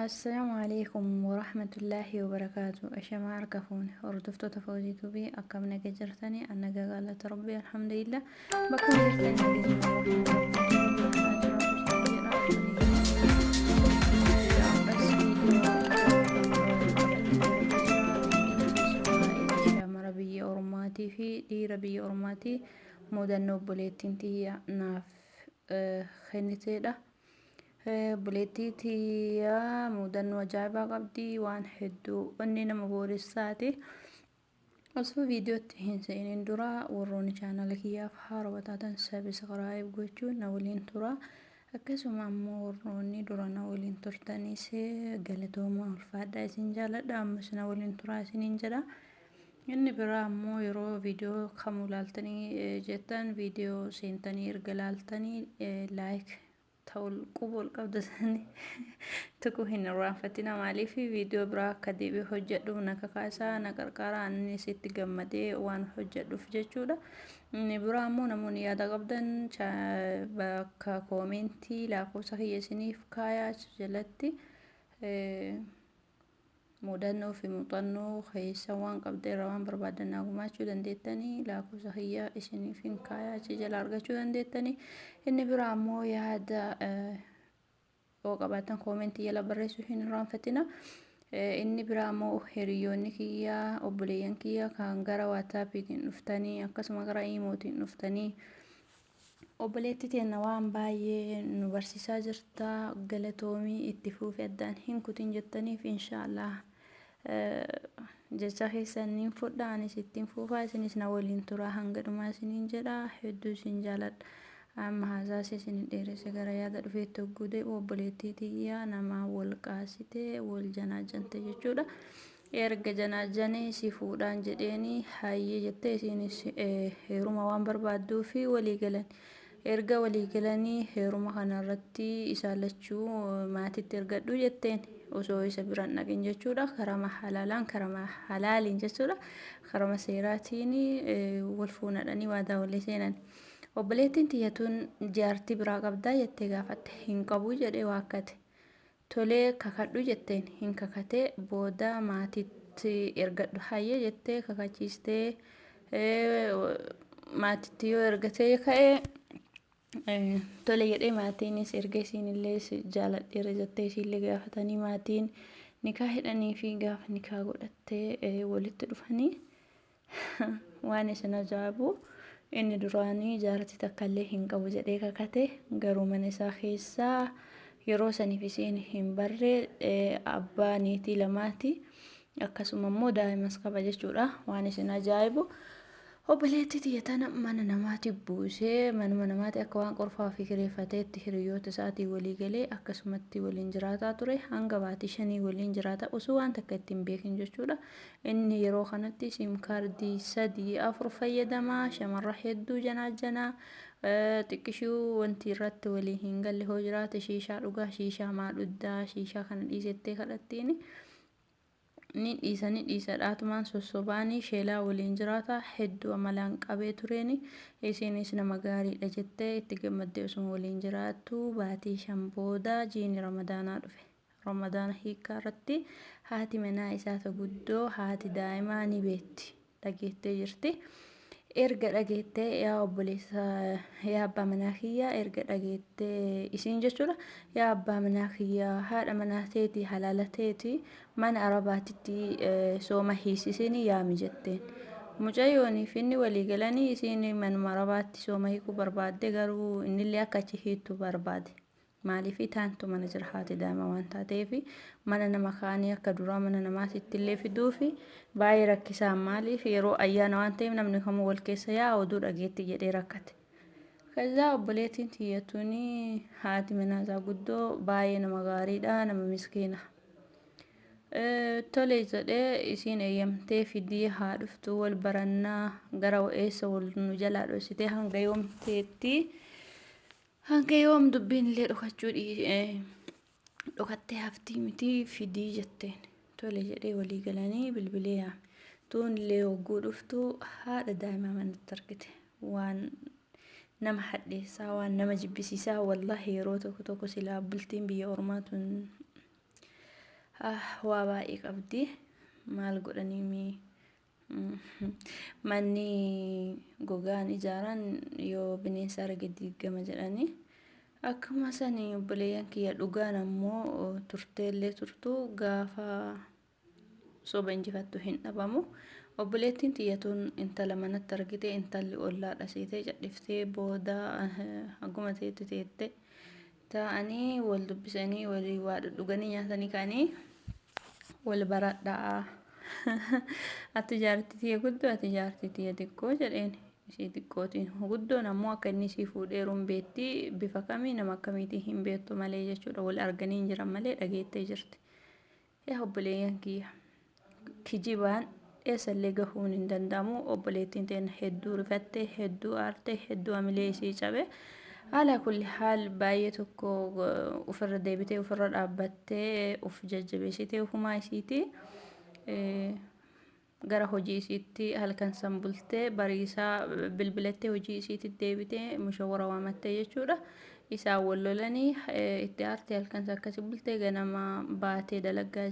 السلام عليكم ورحمة الله وبركاته. أشما أركفون وردفتو تفوزيتو بي أكم نجا جرتني أنا قالت ربي الحمد لله بكون جرتني بإذن الرحمن ربي كريم أجرات سنجرا بس فيديو قبل جرا فيديو سواء شامر بي أورماتي في دير بي أورماتي مودن بوليتين تي ناف خنتي buleettiitii mudannoo ajaa'ibaa qabdi waan hedduu onni nama booressaati. Osoo viidiyootti hin se'iniin dura warroonni chaanala kiyyaaf haarawaa taatan sabiskiraayib gochuun na waliin tura. Akkasuma ammoo warroonni dura na waliin turtanis galatooma ulfaadhaa isin jaaladha. Ammas na waliin turaa isiniin jedha. Inni biraa ammoo yeroo viidiyoo kamuu laaltanii jettan viidiyoo seentanii erga laaltanii laayik ta'ul qubul qabdatanii tokko hin irraanfatina maaliif viidiyoo biraa akka deebi'ee hojjedhu na kakaasaa na qarqara ani sitti gammadee waan hojjedhuuf jechuudha. Inni biraa ammoo namoonni yaada qabdan bakka koomentii lakkoofsa kiyya isiniif kaayaa jalatti mudannoo fi muuxannoo keessa waan qabdeerra waan barbaadan gumaachuu dandeettanii lakkoofsa kiyya isiniif hin kaayaa achi jala argachuu dandeettanii. Inni biraa ammoo yaada oo qabaatan koomentii jala barreessuu hin irraanfatina. Inni biraa ammoo hiriyoonni kiyya obboleeyyan kiyya kan gara waataapiitiin dhuftanii akkasuma gara iimootiin dhuftanii obboleettii teenya waan baay'ee nu barsiisaa jirta galatoomii itti fuufee addaan hin kutin jettaniif inshaallah jecha keessaniin fudhaa anis ittiin fuufaa isinis na waliin turaa hanga dhumaa isiniin jedha hedduu isin jaaladha. Amma haasaas isin dheeresse gara yaada dhufeetti hoggude obboleettii tiyya nama wal qaasitee wal janaajante jechuudha. Erga janaajanii si fuudhaan jedheeni hayyee jettee isinis heeruma waan barbaadduu fi walii galan. Erga walii galanii heeruma kanarratti isaan lachuu maatitti ergadhu jetteen osoo isa biraan dhaqin jechuudha. Karama halaalaan karama halaaliin jechuudha. Karama seeraatiin wal fuunadhanii waadaa walii seenan. Obboleettiin tiyyatuun jaartii biraa qabdaa jettee gaafatte hin qabu jedhee waakkate. Tolee kakadhu jetteen hin kakatee booda maatitti ergadhu hayyee jettee kakachiistee maatitti yoo ergatee ka'ee tole jedhee maatiinis erga isinillee jaaladheera jettee isinillee gaafatanii maatiin nikaa hidhanii fi gaafa nikaa godhattee walitti dhufanii waan isin ajaa'ibu inni duraanii jaartii takkallee hin qabu jedhee kakate garuu mana isaa keessaa yeroo saniif isin hin barre abbaa niitii lamaati akkasuma immoo daa'imas qaba jechuudha waan isin ajaa'ibu. Obboleettii tiyyatana mana namaati buusee manuma namaati akka waan qorfaa fi kireeffateetti hiriyoota isaatii walii galee akkasumatti waliin jiraataa ture hanga baatii 5 waliin jiraata osoo waan takka ittiin beekin jechuudha. Inni yeroo kanatti sim kaardii 3-4 fayyadamaa shamarra hedduu janaajanaa xiqqishuu wanti irratti walii hin galle hoo jiraate shiishaa dhugaa shiishaa maadhuddaa shiishaa kana dhiisettee kadhattiini. Ni dhiisa dhaatumaan sossobaanii sheelaa waliin jiraata hedduu amalaan qabee tureeni isinis nama gaariidha jettee itti gammaddee osoo waliin jiraattu baatii 5 booda jiini ramadaanaa dhufe. Ramadaana hiikaa irratti haati manaa isaa guddoo haati daa'imaa ni beetti dhageettee jirti. Erga dhageettee yaa obboleessa yaa abbaa manaa kiyyaa erga dhageettee isiin jechuudha. Yaa abbaa manaa kiyyaa haadha manaa teetii halaala teetii mana arabaatitti sooma hiisisini yaami jetteen. Mucayyoonii fi inni walii galanii isiin manuma arabaatti sooma hiikuu barbaadde garuu innillee akka achi hiittu barbaade. Maaliif taantu mana jira haati daa'ima waan taateef mana nama kaanii akka duraa mana namaatitti illee fiduu fi baay'ee rakkisaa maaliif yeroo ayyaana waan ta'eef namni kamuu wal keessa yaa oduu dhageetti jedhee rakkate. Kazaa obboleettiin tiyyatuun haati manaasaa guddoo baay'ee nama gaariidha nama miskiina. Tole jedhee isiin eeyyamtee fidii haa dhuftu wal barannaa gara eessa wal nu jalaa dhoositee hanga yoomteetti. Hanga yoom dubbiin illee dhokattee haftii miti fidii jetteen. Tole jedhee walii galanii bilbilee yaame. Tuun illee hogguu dhuftu haadha daa'imaa manatti argite. Waan nama hadheessaa waan nama jibbisiisaa wallahi yeroo tokko silaa bultiin biyya ormaa tun waa baay'ee qabdi. Maal godhanii manni gogaan ijaaran yoo bineensa arge diigama jedhanii. Akkuma sanii obboleeyyan kiyya dhugaan ammoo turteellee turtuu gaafa soba injifattu hin dhabamu. Obboleettiin tiyyatuun intala manatti argite intalli ollaadha seetee cadhiftee booda haguma teetti teette ta'anii wal dubbisanii walii waa dhuganii nyaatanii ka'anii wal baradhaa. Ati jaartii tiyya guddoo ati jaartii tiyya xiqqoo jedheen. Ishee xiqqootiin guddoon ammoo akka inni isii fuudheeruun beetti bifa kamii nama akkamiitiin hin beektu malee jechuudha. Wal arganii hin jiran malee dhageettee jirti. Yaa obboleeyyan kiyya kijibaan eessallee gahuun hin danda'amu. Obboleettiin teenya hedduu rifattee hedduu aartee hedduu hamilee isii cabe. Haala kulli haal baay'ee tokko ofirra deebitee ofirra dhaabbattee of jajjabeessitee ofumaa isiitii. Gara hojii isiitti halkan san bultee bariisaa bilbilattee hojii isiitti deebitee mushawwara waamattee jechuudha. Isaan wal lolanii itti aartee halkan san akkasii bultee ganama baatee dalagaa.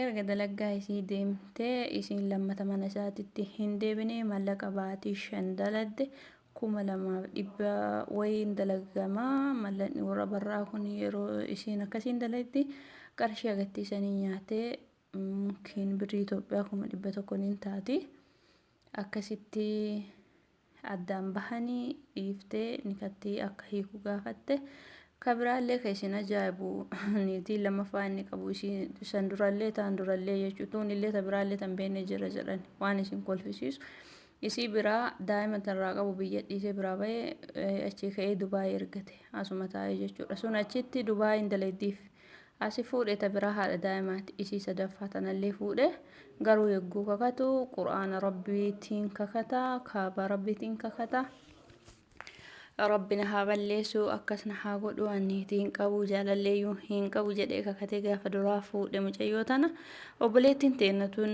Erga dalagaa isii deemtee isiin lammata mana isaatitti hin deebine mallaqa baatii 5 daladde 2,200 wayiin dalagamaa. Mallaqni warra barraa kun yeroo isiin akkasiin daladdi qarshii agarsiisanii nyaatee mungkin birrii Itoophiyaa 100 niin taati. Akkasitti addaan bahanii dhiiftee nikattii akka hiiku gaafatte. Kabiraallee keessin ajaa'ibu niitii lammaffaa inni qabu ishii san durallee taan durallee jechuun illee tabiraallee tan beekne jira jedhan waan isin kolfisiisu. Isii biraa daa'ima tarraa qabu biyya dhiisee biraa bahee achi ka'ee Dubaay ergate asuma taa'ee jechuudha. Sun achitti Dubaay hin daladdiif asi fuudhee tabiraa haadha daa'imaati isii sadaffaa tanallee fuudhee garuu yegguu kakatu quraana rabbiitiin kakata kaaba rabbiitiin kakata. Rabbina haa balleessu akkasna haa godhu anniitiin qabu jaalalleeyyuu hin qabu jedhee kakatee gaafa duraa fuudhe mucayyoo tana. Obboleettiin teenya tun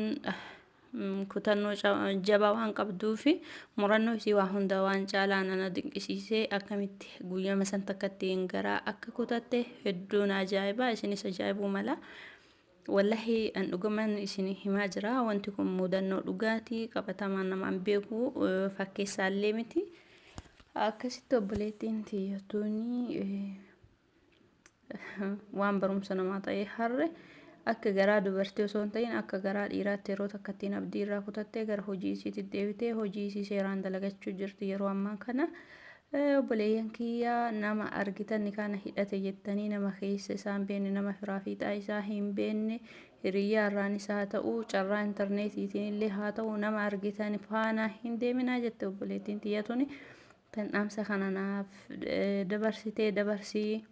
kutannoo jabaa waan qabduu fi murannoo isii waa hunda waan caalaa nana dinqisiisee akkamitti guyyama san takkatti hin garaa akka kutatte hedduun ajaa'ibaa isinis ajaa'ibuu mala. Wallahi an dhuguman isin himaa jira wanti kun mudannoo dhugaatii qabatamaan namaan beeku fakkeessaallee miti. Akkasitti obboleettiin tiyyatuuni waan barumsa namaa ta'ee harre akka garaa dubartii osoo hin ta'in akka garaa dhiiraatti yeroo takkattiin abdii irraa kutattee gara hojii isiitti deebitee hojii isii seeraan dalagachuu jirti yeroo ammaa kana. Obboleeyyan kiyyaa nama argitan kana hidhate jettanii nama keessa isaan beekne nama firaa fiixaa isaa hin beekne hiriyyaa irraan isaa ta'u carraa intarneetiitiin illee haa ta'u nama argitan faana hin deeminaa jette obboleettiin tiyyatuuni. Tan dhaamsa kananaaf dabarsitee dabarsii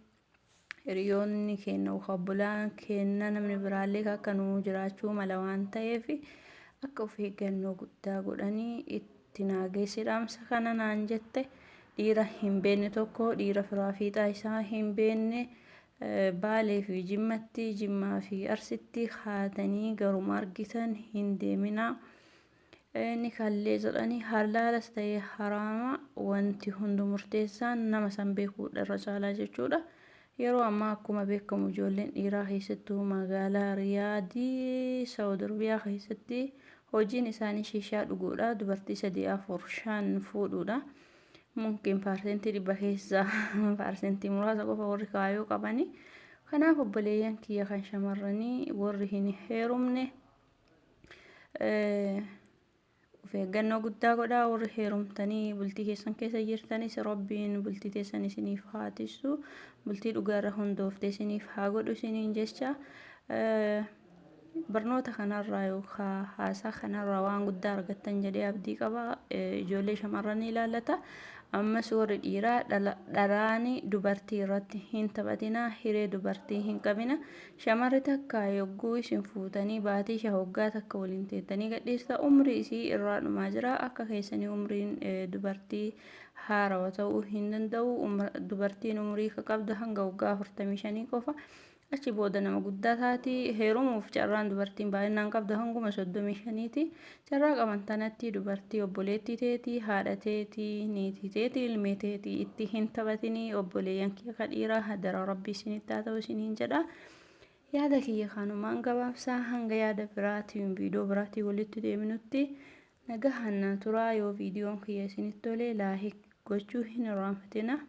hiriyoonni kenna ukabbulaan kenna namni biraallee akka nuu jiraachuu mala waan ta'eef akka of eeggannoo guddaa godhanii itti naageessi dhaamsa kananaan jette. Dhiira hin beekne tokko dhiira firaa fiixaa isaa hin beekne baalee fi jimmatti jimmaa fi arsitti haatanii garuma argitan hin deeminaa. Ni kallee jedhanii halaalas ta'ee haraama wanti hundi murteessaan nama san beekuudha irra caalaa jechuudha. Yeroo ammaa akkuma beekamu ijoolleen dhiiraa keessattuu magaalaa Riyaadii Saawud Arabiyaa keessatti hojiin isaanii shishaa dhuguudha. Dubartii 3-4-5 fuudhuudha. Mungkin paarsentii 100 keessaa paarsentii muraasa qofa warri kaayoo qabani. Kanaaf obboleeyyan kiyya kan shamarranii warri hin heerumne of eeggannoo guddaa godhaa. Warri heerumtanii bultii keessan keessa jirtanis Rabbiin bultii teessan isiniif haa tiisu bultii dhugaarra hundooftee isiniif haa godhu isiniin jecha. barnoota kanarraa yookaan haasaa kanarraa waan guddaa argattan jedhee abdii qaba. Ijoollee shamarranii ilaallata. Ammas warri dhiiraa dharaani dubartii irratti hin taphatina, hiree dubartii hin qabina. Shamarri takka yogguu isin fuutanii baatii hoggaa takka waliin teettanii gadhiista umrii isii irraa dhumaa jira. Akka keessanii umriin dubartii haarawa ta'uu hin danda'u. Dubartiin umrii qabda hanga waggaa 45 qofa. Achi booda nama guddaa taati. Heerumuuf carraan dubartiin baay'inaan qabda hanguma 35ti. Carraa qaban tanatti dubartii obboleettii teetii, haadha teetii, niitii teetii, ilmee teetii itti hin taphatinii. Obboleeyyan kiyya kadhiiraa hadara rabbii isinitti haa ta'u isiniin jedha. Yaada kiyya kanumaan gabaabsaa hanga yaada biraatiin viidiyoo biraatiin walitti deebinutti nagahan turaa. Yoo viidiyoon kiyya isinitti tole laayik gochuu hin irraanfatina.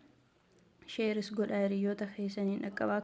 Sheeris godhaa hiriyoota keessaniin dhaqqabaa.